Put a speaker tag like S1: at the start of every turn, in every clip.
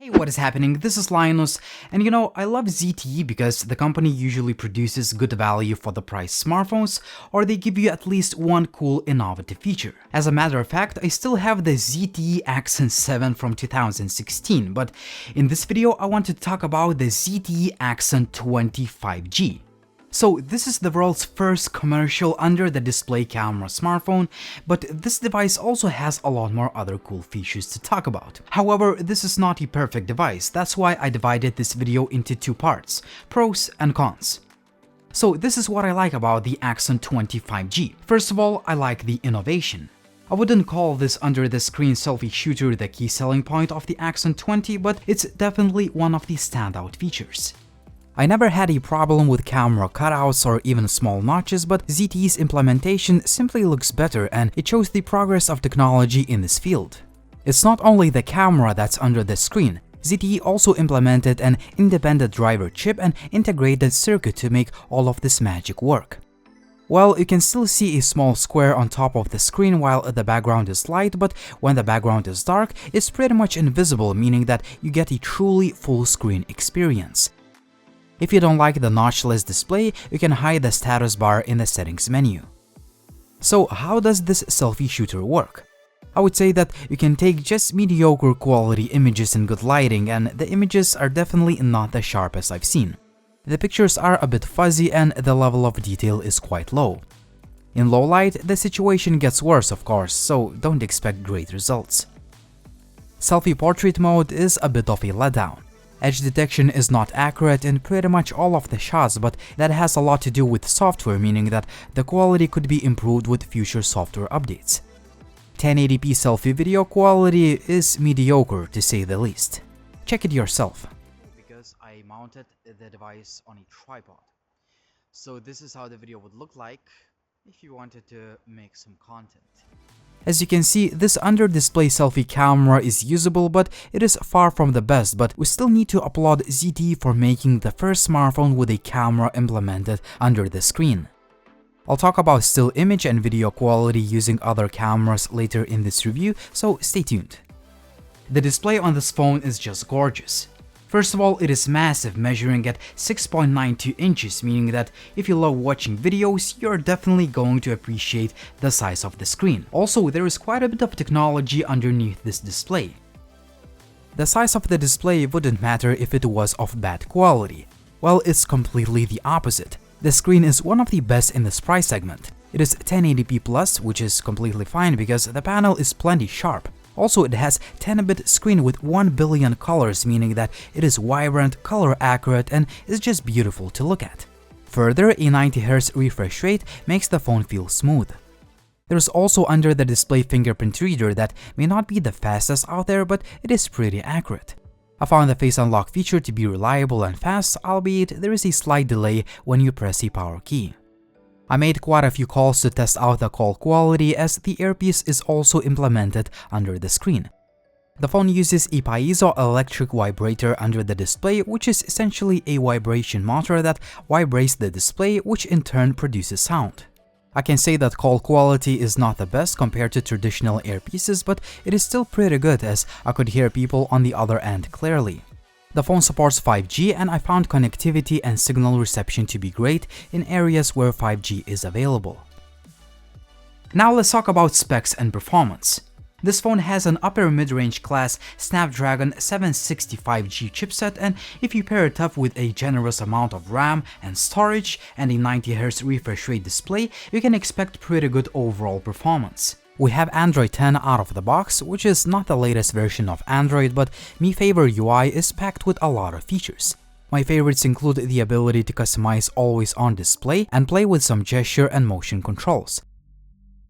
S1: Hey, what is happening? This is Linus, and I love ZTE because the company usually produces good value for the price smartphones, or they give you at least one cool innovative feature. As a matter of fact, I still have the ZTE Axon 7 from 2016, but in this video I want to talk about the ZTE Axon 20 5G. So this is the world's first commercial under-the-display camera smartphone, but this device also has a lot more other cool features to talk about. However, this is not a perfect device, that's why I divided this video into two parts, pros and cons. So this is what I like about the Axon 20 5G. First of all, I like the innovation. I wouldn't call this under-the-screen selfie shooter the key selling point of the Axon 20, but it's definitely one of the standout features. I never had a problem with camera cutouts or even small notches, but ZTE's implementation simply looks better and it shows the progress of technology in this field. It's not only the camera that's under the screen. ZTE also implemented an independent driver chip and integrated circuit to make all of this magic work. Well, you can still see a small square on top of the screen while the background is light, but when the background is dark, it's pretty much invisible, meaning that you get a truly full-screen experience. If you don't like the notchless display, you can hide the status bar in the settings menu. So how does this selfie shooter work? I would say that you can take just mediocre quality images in good lighting, and the images are definitely not the sharpest I've seen. The pictures are a bit fuzzy and the level of detail is quite low. In low light, the situation gets worse of course, so don't expect great results. Selfie portrait mode is a bit of a letdown. Edge detection is not accurate in pretty much all of the shots, but that has a lot to do with software, meaning that the quality could be improved with future software updates. 1080p selfie video quality is mediocre to say the least. Check it yourself. Because I mounted the device on a tripod. So this is how the video would look like if you wanted to make some content. As you can see, this under-display selfie camera is usable, but it is far from the best, but we still need to applaud ZTE for making the first smartphone with a camera implemented under the screen. I'll talk about still image and video quality using other cameras later in this review, so stay tuned. The display on this phone is just gorgeous. First of all, it is massive, measuring at 6.92 inches, meaning that if you love watching videos, you're definitely going to appreciate the size of the screen. Also, there is quite a bit of technology underneath this display. The size of the display wouldn't matter if it was of bad quality. Well, it's completely the opposite. The screen is one of the best in this price segment. It is 1080p+, which is completely fine because the panel is plenty sharp. Also, it has 10-bit screen with 1 billion colors, meaning that it is vibrant, color accurate, and is just beautiful to look at. Further, a 90Hz refresh rate makes the phone feel smooth. There's also under the display fingerprint reader that may not be the fastest out there, but it is pretty accurate. I found the face unlock feature to be reliable and fast, albeit there is a slight delay when you press the power key. I made quite a few calls to test out the call quality, as the earpiece is also implemented under the screen. The phone uses a piezo electric vibrator under the display, which is essentially a vibration motor that vibrates the display, which in turn produces sound. I can say that call quality is not the best compared to traditional earpieces, but it is still pretty good, as I could hear people on the other end clearly. The phone supports 5G, and I found connectivity and signal reception to be great in areas where 5G is available. Now let's talk about specs and performance. This phone has an upper mid-range class Snapdragon 765G chipset, and if you pair it up with a generous amount of RAM and storage and a 90Hz refresh rate display, you can expect pretty good overall performance. We have Android 10 out of the box, which is not the latest version of Android, but Mi Favor UI is packed with a lot of features. My favorites include the ability to customize always-on display and play with some gesture and motion controls.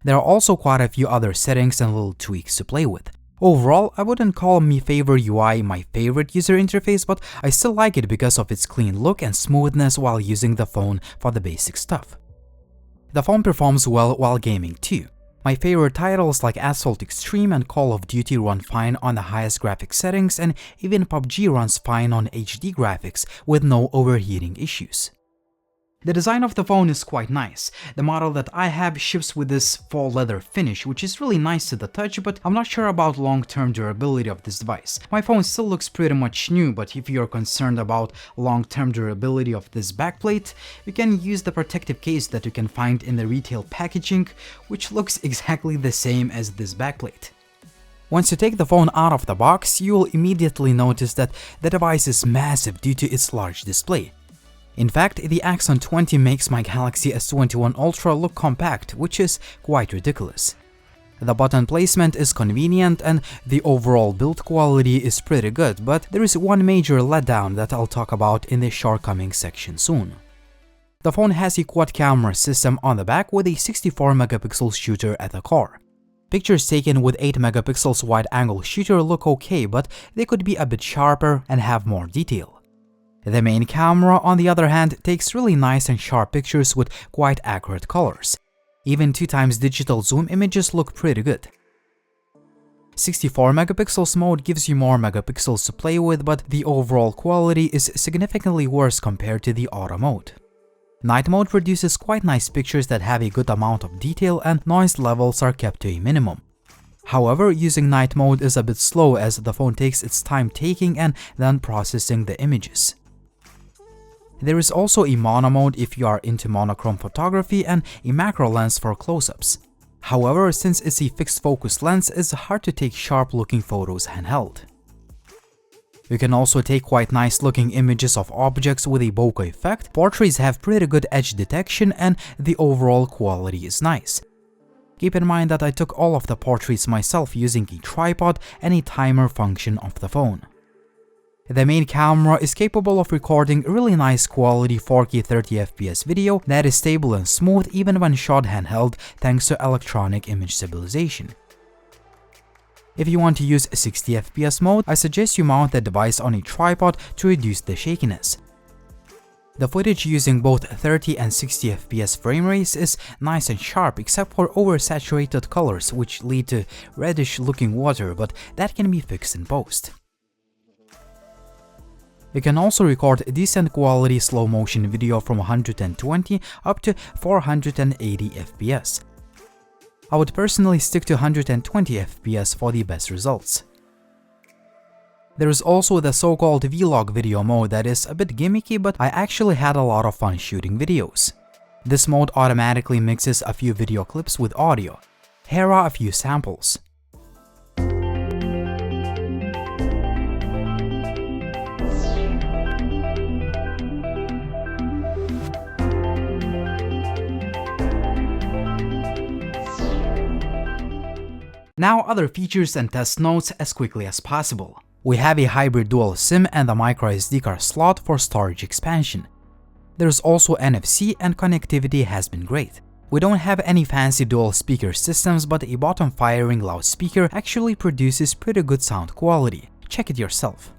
S1: There are also quite a few other settings and little tweaks to play with. Overall, I wouldn't call Mi Favor UI my favorite user interface, but I still like it because of its clean look and smoothness while using the phone for the basic stuff. The phone performs well while gaming too. My favorite titles like Asphalt Extreme and Call of Duty run fine on the highest graphics settings, and even PUBG runs fine on HD graphics with no overheating issues. The design of the phone is quite nice. The model that I have ships with this faux leather finish, which is really nice to the touch, but I'm not sure about long-term durability of this device. My phone still looks pretty much new, but if you're concerned about long-term durability of this backplate, you can use the protective case that you can find in the retail packaging, which looks exactly the same as this backplate. Once you take the phone out of the box, you will immediately notice that the device is massive due to its large display. In fact, the Axon 20 makes my Galaxy S21 Ultra look compact, which is quite ridiculous. The button placement is convenient and the overall build quality is pretty good, but there is one major letdown that I'll talk about in the shortcomings section soon. The phone has a quad camera system on the back with a 64-megapixel shooter at the core. Pictures taken with 8 megapixels wide-angle shooter look okay, but they could be a bit sharper and have more detail. The main camera, on the other hand, takes really nice and sharp pictures with quite accurate colors. Even 2x digital zoom images look pretty good. 64 megapixels mode gives you more megapixels to play with, but the overall quality is significantly worse compared to the auto mode. Night mode produces quite nice pictures that have a good amount of detail and noise levels are kept to a minimum. However, using night mode is a bit slow as the phone takes its time taking and then processing the images. There is also a mono mode if you are into monochrome photography and a macro lens for close-ups. However, since it's a fixed focus lens, it's hard to take sharp-looking photos handheld. You can also take quite nice-looking images of objects with a bokeh effect, portraits have pretty good edge detection, and the overall quality is nice. Keep in mind that I took all of the portraits myself using a tripod and a timer function of the phone. The main camera is capable of recording really nice quality 4K 30fps video that is stable and smooth even when shot handheld thanks to electronic image stabilization. If you want to use 60fps mode, I suggest you mount the device on a tripod to reduce the shakiness. The footage using both 30 and 60fps frame rates is nice and sharp except for oversaturated colors which lead to reddish looking water, but that can be fixed in post. You can also record decent quality slow motion video from 120 up to 480 fps. I would personally stick to 120 fps for the best results. There is also the so-called vlog video mode that is a bit gimmicky, but I actually had a lot of fun shooting videos. This mode automatically mixes a few video clips with audio. Here are a few samples. Now other features and test notes as quickly as possible. We have a hybrid dual SIM and a microSD card slot for storage expansion. There's also NFC and connectivity has been great. We don't have any fancy dual speaker systems, but a bottom-firing loudspeaker actually produces pretty good sound quality. Check it yourself.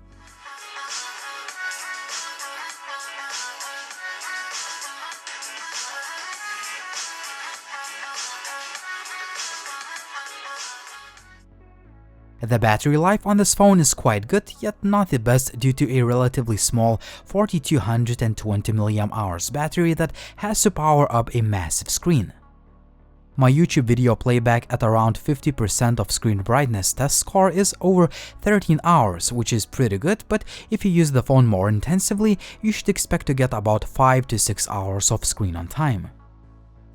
S1: The battery life on this phone is quite good, yet not the best due to a relatively small 4220 mAh battery that has to power up a massive screen. My YouTube video playback at around 50% of screen brightness test score is over 13 hours, which is pretty good, but if you use the phone more intensively, you should expect to get about 5 to 6 hours of screen on time.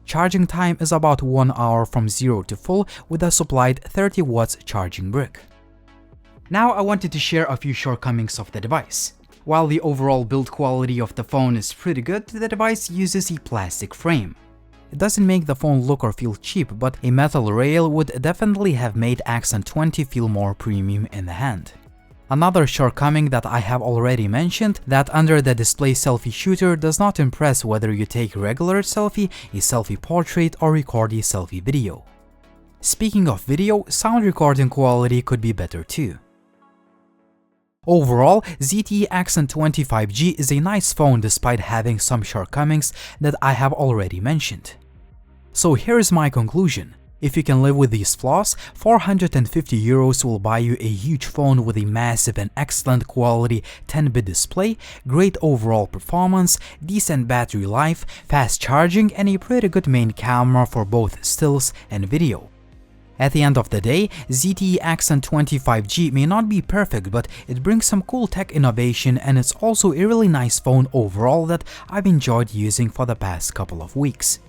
S1: Charging time is about 1 hour from 0 to full with a supplied 30 watts charging brick. Now I wanted to share a few shortcomings of the device. While the overall build quality of the phone is pretty good, the device uses a plastic frame. It doesn't make the phone look or feel cheap, but a metal rail would definitely have made Axon 20 feel more premium in the hand. Another shortcoming that I have already mentioned, that under the display selfie shooter does not impress whether you take regular selfie, a selfie portrait, or record a selfie video. Speaking of video, sound recording quality could be better too. Overall, ZTE Axon 20 5G is a nice phone despite having some shortcomings that I have already mentioned. So here's my conclusion. If you can live with these flaws, 450 euros will buy you a huge phone with a massive and excellent quality 10-bit display, great overall performance, decent battery life, fast charging, and a pretty good main camera for both stills and video. At the end of the day, ZTE Axon 25G may not be perfect, but it brings some cool tech innovation, and it's also a really nice phone overall that I've enjoyed using for the past couple of weeks.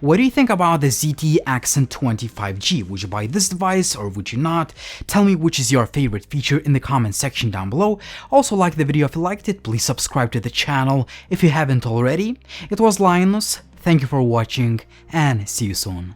S1: What do you think about the ZTE Axon 25G? Would you buy this device or would you not? Tell me which is your favorite feature in the comment section down below. Also like the video if you liked it, please subscribe to the channel if you haven't already. It was Linus, thank you for watching and see you soon.